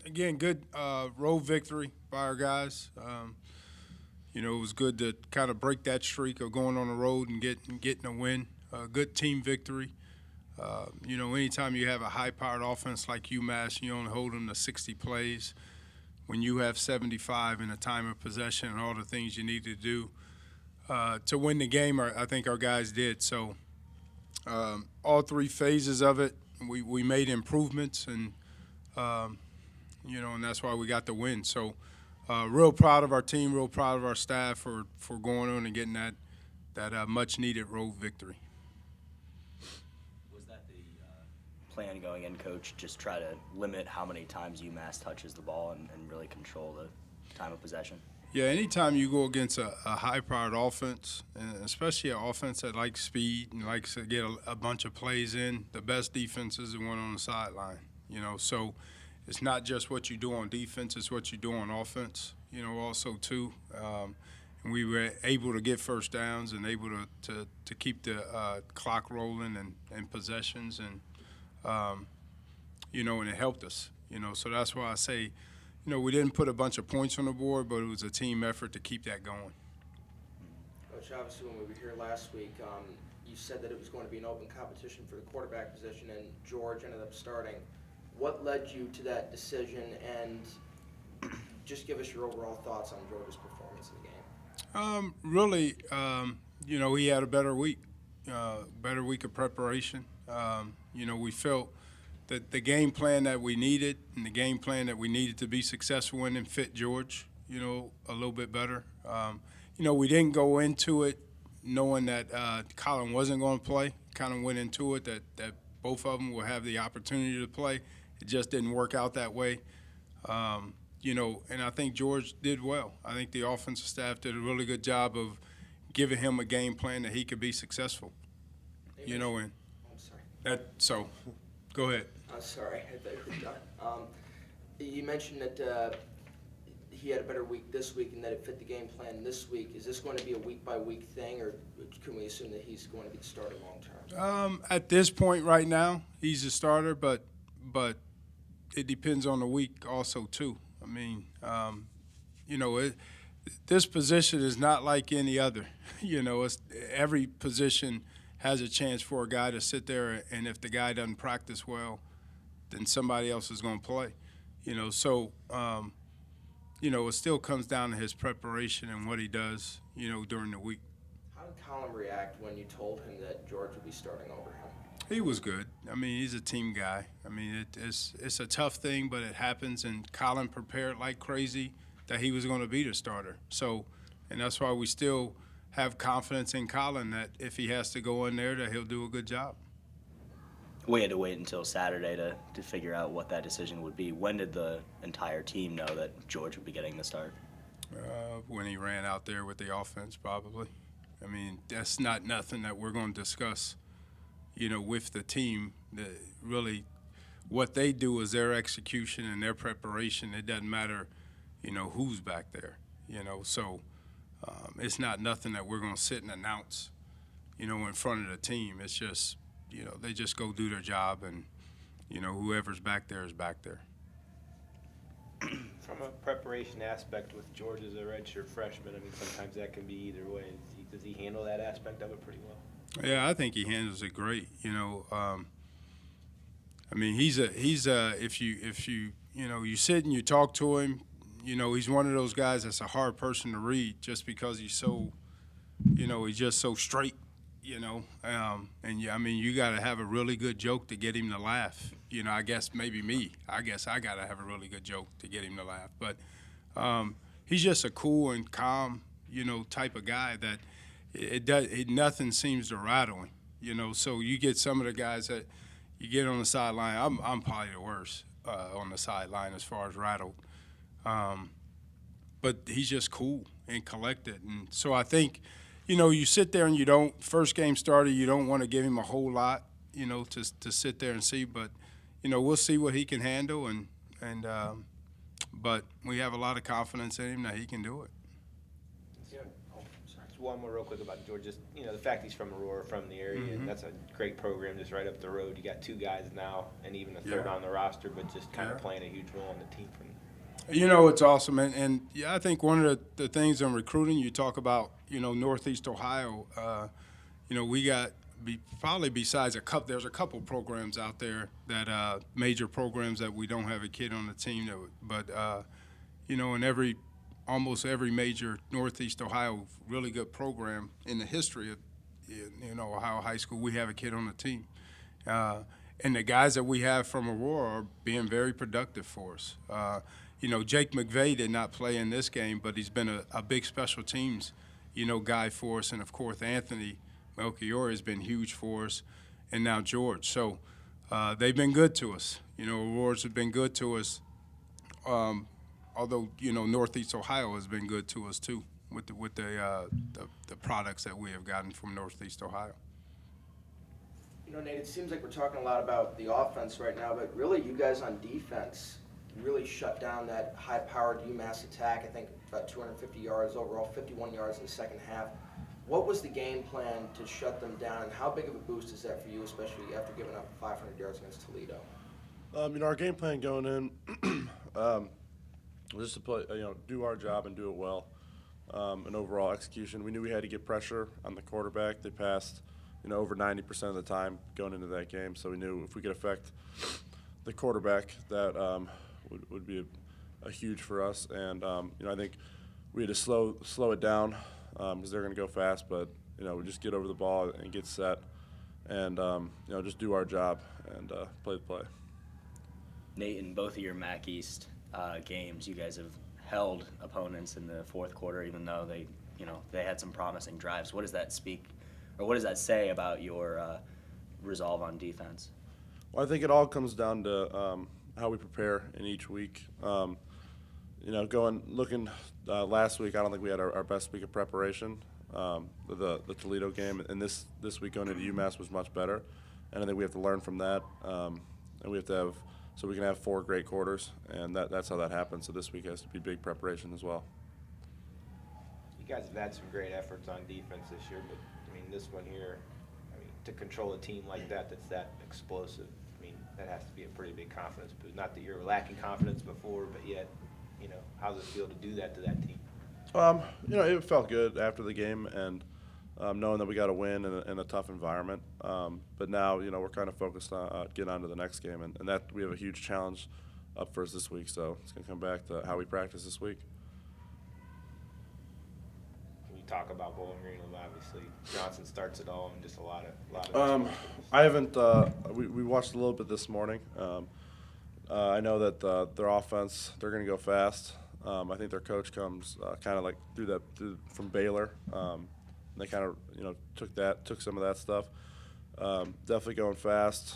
Again, good road victory by our guys. It was good to kind of break that streak of going on the road and getting a win. Good team victory. Anytime you have a high-powered offense like UMass, you only hold them to 60 plays. When you have 75 in a time of possession and all the things you need to do to win the game, I think our guys did. So all three phases of it, we made improvements, and and that's why we got the win. So real proud of our team, real proud of our staff for going on and getting that much-needed road victory. Was that the plan going in, Coach? Just try to limit how many times UMass touches the ball and really control the time of possession? Yeah, anytime you go against a high-powered offense, and especially an offense that likes speed and likes to get a bunch of plays in, the best defense is the one on the sideline. So it's not just what you do on defense, it's what you do on offense, also too. And we were able to get first downs and able to keep the clock rolling and possessions, and, and it helped us. So that's why I say, we didn't put a bunch of points on the board, but it was a team effort to keep that going. Coach, obviously when we were here last week, you said that it was going to be an open competition for the quarterback position, and George ended up starting. What led you to that decision, and just give us your overall thoughts on George's performance in the game? Really, he had a better week of preparation. We felt that the game plan that we needed and the game plan that we needed to be successful in and fit George, a little bit better. We didn't go into it knowing that Colin wasn't going to play. Kind of went into it that both of them will have the opportunity to play. It just didn't work out that way. And I think George did well. I think the offensive staff did a really good job of giving him a game plan that he could be successful. And I'm sorry. So go ahead. I'm sorry, I thought you were done. You mentioned that he had a better week this week and that it fit the game plan this week. Is this going to be a week-by-week thing, or can we assume that he's going to be the starter long-term? At this point right now, he's a starter, but it depends on the week also too. I mean, this position is not like any other. Every position has a chance for a guy to sit there, and if the guy doesn't practice well, then somebody else is going to play. So it still comes down to his preparation and what he does, during the week. How did Colin react when you told him that George would be starting over him? He was good. I mean, he's a team guy. I mean, it's a tough thing, but it happens, and Colin prepared like crazy that he was going to be the starter. So, and that's why we still have confidence in Colin that if he has to go in there, that he'll do a good job. We had to wait until Saturday to figure out what that decision would be. When did the entire team know that George would be getting the start? When he ran out there with the offense, probably. I mean, that's not nothing that we're going to discuss, with the team. Really, what they do is their execution and their preparation. It doesn't matter, who's back there, So it's not nothing that we're going to sit and announce, in front of the team. It's just, they just go do their job, and, whoever's back there is back there. From a preparation aspect with George as a redshirt freshman, I mean, sometimes that can be either way. Does he handle that aspect of it pretty well? Yeah, I think he handles it great. I mean, he's if you you sit and you talk to him, he's one of those guys that's a hard person to read just because he's so, he's just so straight, I mean, you got to have a really good joke to get him to laugh. I guess maybe me. I guess I got to have a really good joke to get him to laugh. But he's just a cool and calm, type of guy that nothing seems to rattle him. So you get some of the guys that you get on the sideline. I'm probably the worst on the sideline as far as rattled. But he's just cool and collected. And so I think, you sit there and you don't, first game starter, you don't want to give him a whole lot, to sit there and see. But, we'll see what he can handle. But we have a lot of confidence in him that he can do it. Yeah. Oh, sorry. Just one more real quick about George. Just, the fact he's from Aurora, from the area, and that's a great program just right up the road. You got 2 guys now and even a third Yeah. on the roster, but just kind of Yeah. playing a huge role on the team from It's awesome. And yeah, I think one of the things in recruiting, you talk about, Northeast Ohio, we got probably besides there's a couple programs out there that major programs that we don't have a kid on the team but in almost every major Northeast Ohio really good program in the history of Ohio high school, we have a kid on the team. And the guys that we have from Aurora are being very productive for us. Jake McVeigh did not play in this game, but he's been a big special teams, guy for us. And, of course, Anthony Melchior has been huge for us, and now George. So they've been good to us. Aurora's have been good to us, although, Northeast Ohio has been good to us too with the products that we have gotten from Northeast Ohio. Nate, it seems like we're talking a lot about the offense right now, but really you guys on defense really shut down that high-powered UMass attack. I think about 250 yards overall, 51 yards in the second half. What was the game plan to shut them down, and how big of a boost is that for you, especially after giving up 500 yards against Toledo? Our game plan going in was just to play, do our job and do it well. And overall execution, we knew we had to get pressure on the quarterback. They passed, over 90% of the time going into that game. So we knew if we could affect the quarterback, that would be a huge for us. And I think we had to slow it down because they're going to go fast. But we just get over the ball and get set, and just do our job and play the play. Nate, in both of your MAC East games, you guys have held opponents in the fourth quarter, even though they had some promising drives. What does that speak, or what does that say about your resolve on defense? Well, I think it all comes down to how we prepare in each week. Looking last week, I don't think we had our best week of preparation. The Toledo game, and this week going into UMass was much better, and I think we have to learn from that. And we have to have, so we can have 4 great quarters, and that's how that happens. So this week has to be big preparation as well. You guys have had some great efforts on defense this year, but this one here, to control a team like that's that explosive, that has to be a pretty big confidence boost. Not that you're lacking confidence before, but yet, how does it feel to do that to that team? It felt good after the game, and knowing that we got a win in a tough environment. But now, we're kind of focused on getting on to the next game, and that we have a huge challenge up for us this week. So it's going to come back to how we practice this week. Talk about Bowling Green, obviously Johnson starts it all, and just a lot of I haven't we watched a little bit this morning. I know that their offense, they're going to go fast. I think their coach comes kind of like from Baylor. They kind of took some of that stuff. Definitely going fast.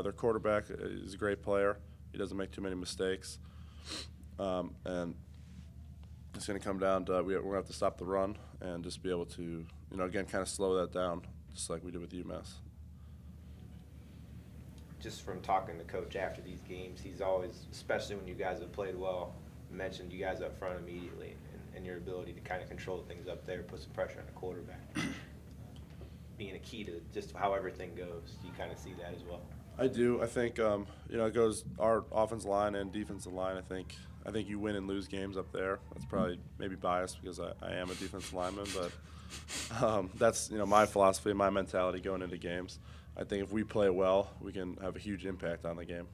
Their quarterback is a great player. He doesn't make too many mistakes, and it's going to come down to we're going to have to stop the run and just be able to, again, kind of slow that down, just like we did with UMass. Just from talking to Coach after these games, he's always, especially when you guys have played well, mentioned you guys up front immediately and your ability to kind of control things up there, put some pressure on the quarterback, being a key to just how everything goes. Do you kind of see that as well? I do. I think it goes our offensive line and defensive line. I think you win and lose games up there. That's probably maybe biased because I am a defensive lineman, but that's my philosophy, my mentality going into games. I think if we play well, we can have a huge impact on the game.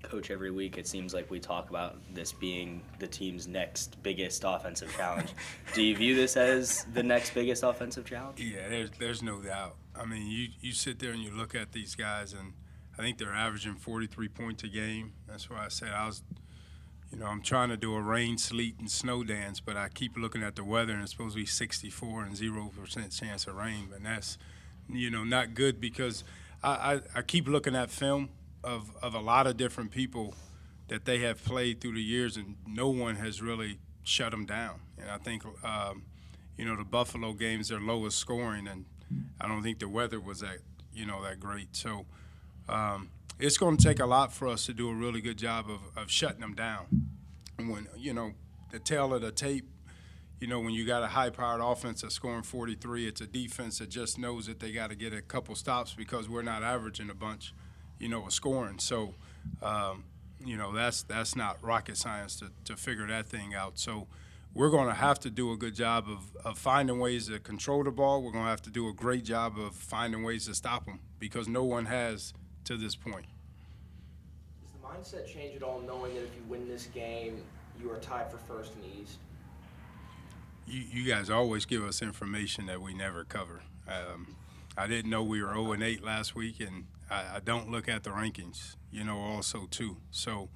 Coach, every week it seems like we talk about this being the team's next biggest offensive challenge. Do you view this as the next biggest offensive challenge? Yeah, there's no doubt. You sit there and you look at these guys, and I think they're averaging 43 points a game. That's why I said I'm trying to do a rain, sleet, and snow dance, but I keep looking at the weather, and it's supposed to be 64 and 0% chance of rain. But that's, not good because I keep looking at film of a lot of different people that they have played through the years, and no one has really shut them down. And I think, the Buffalo game's their lowest scoring, and I don't think the weather was that great. So it's going to take a lot for us to do a really good job of shutting them down. And when, the tail of the tape, You know, when you got a high-powered offense that's scoring 43, it's a defense that just knows that they got to get a couple stops because we're not averaging a bunch, you know, of scoring. So, you know, that's not rocket science to figure that thing out. So we're going to have to do a good job of finding ways to control the ball. We're going to have to do a great job of finding ways to stop them because no one has to this point. Does the mindset change at all knowing that if you win this game, you are tied for first in the East? You guys always give us information that we never cover. I didn't know we were 0-8 last week, and I don't look at the rankings, you know, also too. So,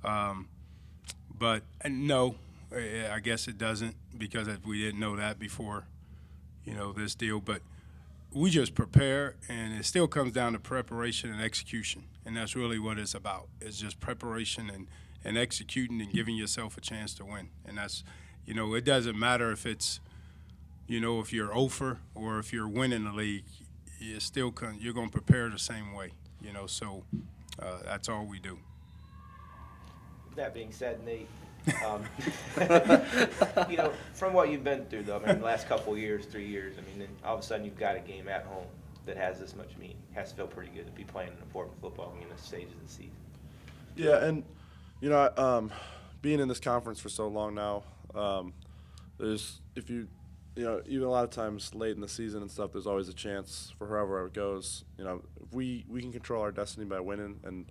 but no, I guess it doesn't because we didn't know that before, you know, this deal. But we just prepare, and it still comes down to preparation and execution, and that's really what it's about. It's just preparation and executing and giving yourself a chance to win, and that's. You know, it doesn't matter if it's, you know, if you're over or if you're winning the league, you're going to prepare the same way, you know, so that's all we do. That being said, Nate, you know, from what you've been through, though, I mean, the last couple of years, 3 years, I mean, then all of a sudden you've got a game at home that has this much meaning. It has to feel pretty good to be playing an important football game at the stage of the season. Yeah, and, you know, being in this conference for so long now, there's you know, even a lot of times late in the season and stuff, there's always a chance for whoever it goes. You know, we can control our destiny by winning, and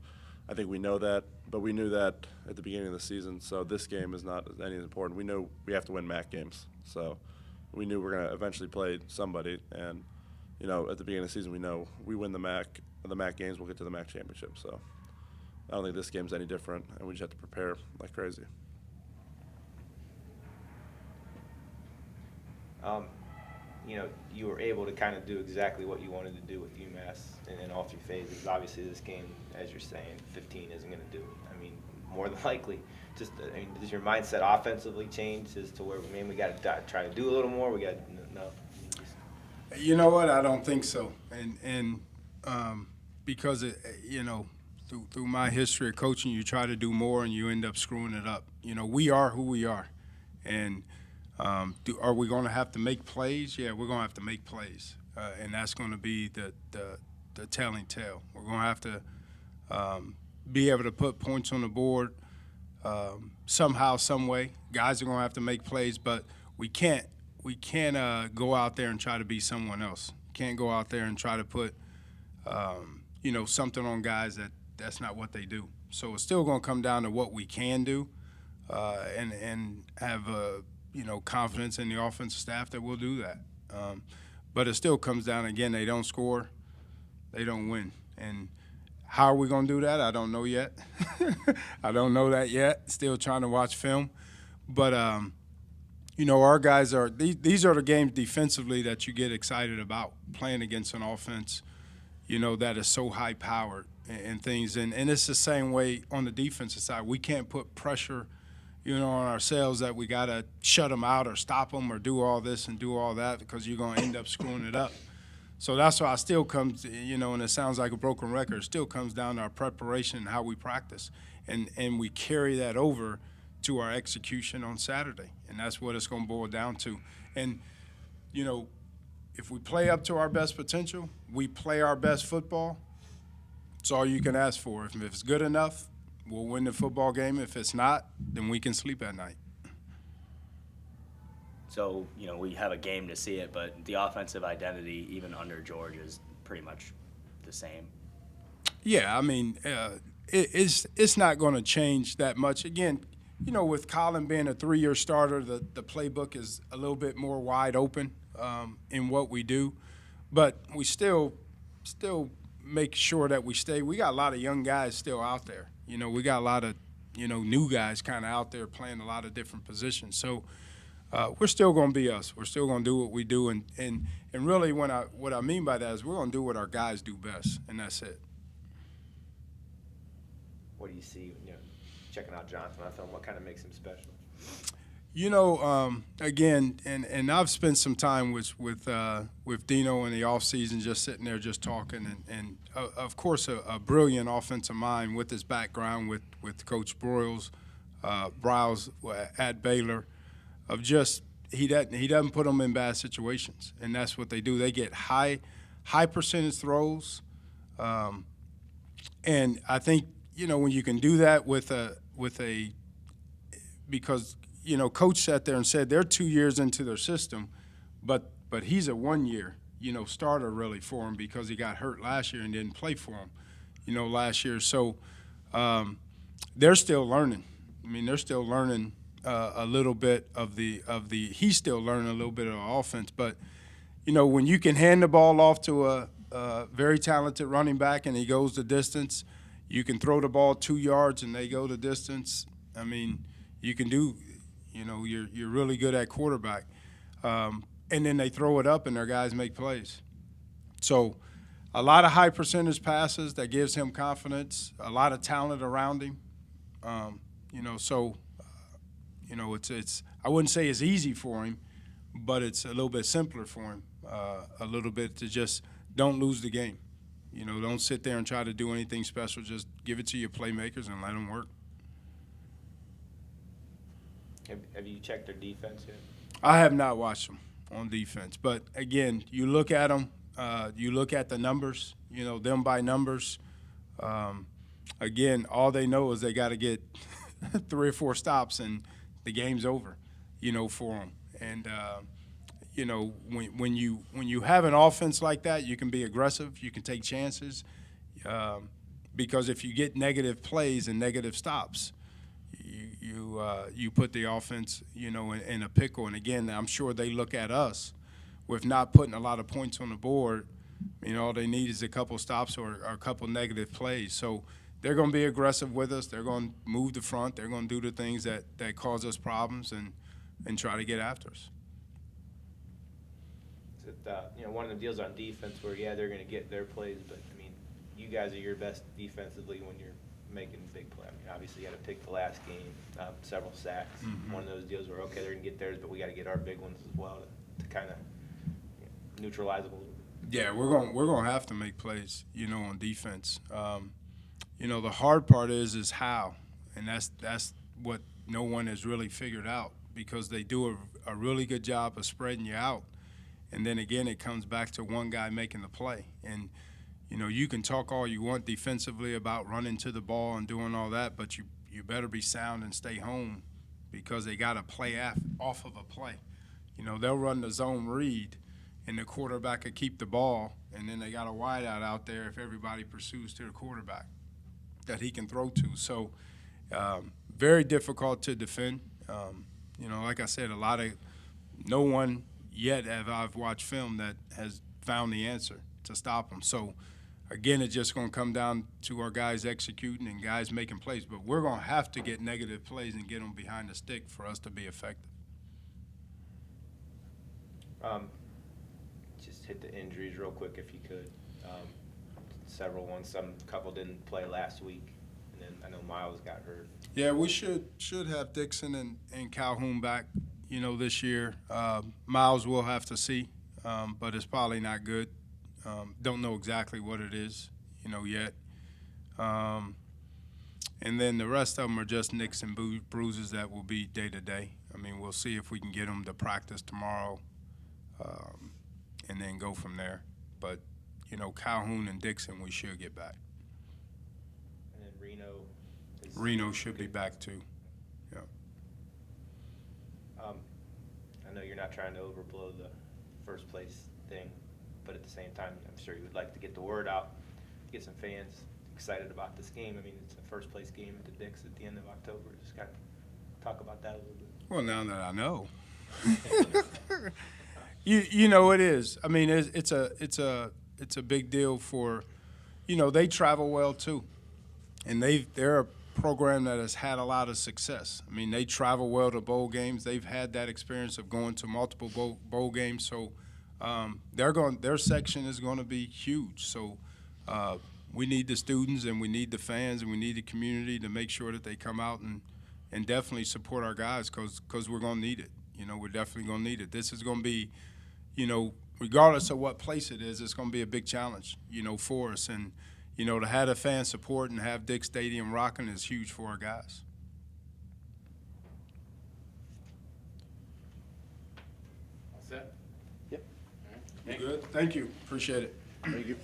I think we know that. But we knew that at the beginning of the season, so this game is not any important. We know we have to win MAC games, so we knew we're going to eventually play somebody. And you know, at the beginning of the season, we know we win the MAC games, we'll get to the MAC championship. So I don't think this game's any different, and we just have to prepare like crazy. You know, you were able to kind of do exactly what you wanted to do with UMass in all 3 phases. Obviously, this game, as you're saying, 15 isn't going to do it. I mean, more than likely, just, I mean, does your mindset offensively change as to where, man, we got to try to do a little more? We got no. You know what? I don't think so. And because, you know, through my history of coaching, you try to do more and you end up screwing it up. You know, we are who we are. And are we going to have to make plays? Yeah, we're going to have to make plays, and that's going to be the telling tale. We're going to have to be able to put points on the board somehow, some way. Guys are going to have to make plays, but we can't go out there and try to be someone else. Can't go out there and try to put you know, something on guys that's not what they do. So it's still going to come down to what we can do, and have you know, confidence in the offensive staff that we'll do that. But it still comes down, again, they don't score, they don't win. And how are we going to do that? I don't know yet. I don't know that yet. Still trying to watch film. But, you know, our guys are – these are the games defensively that you get excited about, playing against an offense, you know, that is so high-powered and things. And it's the same way on the defensive side. We can't put pressure – you know, on ourselves that we got to shut them out or stop them or do all this and do all that because you're going to end up screwing it up. So that's why it still comes, you know, and it sounds like a broken record, it still comes down to our preparation and how we practice. And we carry that over to our execution on Saturday, and that's what it's going to boil down to. And, you know, if we play up to our best potential, we play our best football, it's all you can ask for. If it's good enough, we'll win the football game. If it's not, then we can sleep at night. So, you know, we have a game to see it, but the offensive identity, even under George, is pretty much the same. Yeah, I mean, it's not going to change that much. Again, you know, with Colin being a 3-year starter, the playbook is a little bit more wide open in what we do. But we still make sure that we got a lot of young guys still out there. You know, we got a lot of, you know, new guys kind of out there playing a lot of different positions. So we're still going to be us. We're still going to do what we do. And really what I mean by that is we're going to do what our guys do best, and that's it. What do you see, you know, checking out Jonathan on film? What kind of makes him special? You know, again, and I've spent some time with Dino in the offseason just sitting there just talking, and of course a brilliant offensive mind with his background with Coach Broyles at Baylor, of just, he doesn't put them in bad situations, and that's what they do. They get high percentage throws, and I think when you can do that with a because coach sat there and said they're 2 years into their system, but he's a 1 year starter really for him because he got hurt last year and didn't play for him last year. So they're still learning. I mean, they're still learning a little bit of the he's still learning a little bit of the offense. But when you can hand the ball off to a very talented running back and he goes the distance, you can throw the ball 2 yards and they go the distance. I mean, you can do. You're really good at quarterback, and then they throw it up and their guys make plays. So, a lot of high percentage passes that gives him confidence. A lot of talent around him. It's I wouldn't say it's easy for him, but it's a little bit simpler for him. A little bit to just don't lose the game. Don't sit there and try to do anything special. Just give it to your playmakers and let them work. Have you checked their defense yet? I have not watched them on defense, but again, you look at them. You look at the numbers. Them by numbers. Again, all they know is they got to get 3 or 4 stops and the game's over. For them. And when you have an offense like that, you can be aggressive. You can take chances. Because if you get negative plays and negative stops, you put the offense, in a pickle. And again, I'm sure they look at us with not putting a lot of points on the board. All they need is a couple stops or a couple negative plays. So they're going to be aggressive with us. They're going to move the front. They're going to do the things that cause us problems and try to get after us. Is it, one of the deals on defense where, they're going to get their plays, but, you guys are your best defensively when you're making big plays. Obviously you had to pick the last game, several sacks. Mm-hmm. One of those deals where, okay, they're going to get theirs, but we got to get our big ones as well to kind of neutralize them a little bit. Yeah, we're going to have to make plays, on defense. The hard part is how, and that's what no one has really figured out because they do a really good job of spreading you out. And then again, it comes back to one guy making the play. And, you can talk all you want defensively about running to the ball and doing all that, but you better be sound and stay home because they got to play off of a play. They'll run the zone read, and the quarterback will keep the ball, and then they got a wideout out there if everybody pursues to the quarterback that he can throw to. So very difficult to defend. Like I said, no one yet have I've watched film that has found the answer to stop them. So, again, it's just going to come down to our guys executing and guys making plays. But we're going to have to get negative plays and get them behind the stick for us to be effective. Just hit the injuries real quick if you could. Several ones. A couple didn't play last week, and then I know Miles got hurt. Yeah, we should have Dixon and Calhoun back, this year. Miles will have to see, but it's probably not good. Don't know exactly what it is, yet. And then the rest of them are just nicks and bruises that will be day to day. We'll see if we can get them to practice tomorrow and then go from there. But, Calhoun and Dixon we should get back. And then Reno should be back too. Yeah. I know you're not trying to overblow the first place thing, but at the same time, I'm sure you would like to get the word out, get some fans excited about this game. It's a first place game at the Dix at the end of October. Just kind of talk about that a little bit. Well, now that I know, it is. It's a big deal for, they travel well too, and they're a program that has had a lot of success. They travel well to bowl games. They've had that experience of going to multiple bowl games. So their section is going to be huge. So we need the students and we need the fans and we need the community to make sure that they come out and definitely support our guys because we're going to need it. We're definitely going to need it. This is going to be, regardless of what place it is, it's going to be a big challenge, for us. And, to have the fan support and have Dick Stadium rocking is huge for our guys. Set? You good? Thank you. Appreciate it. Thank you.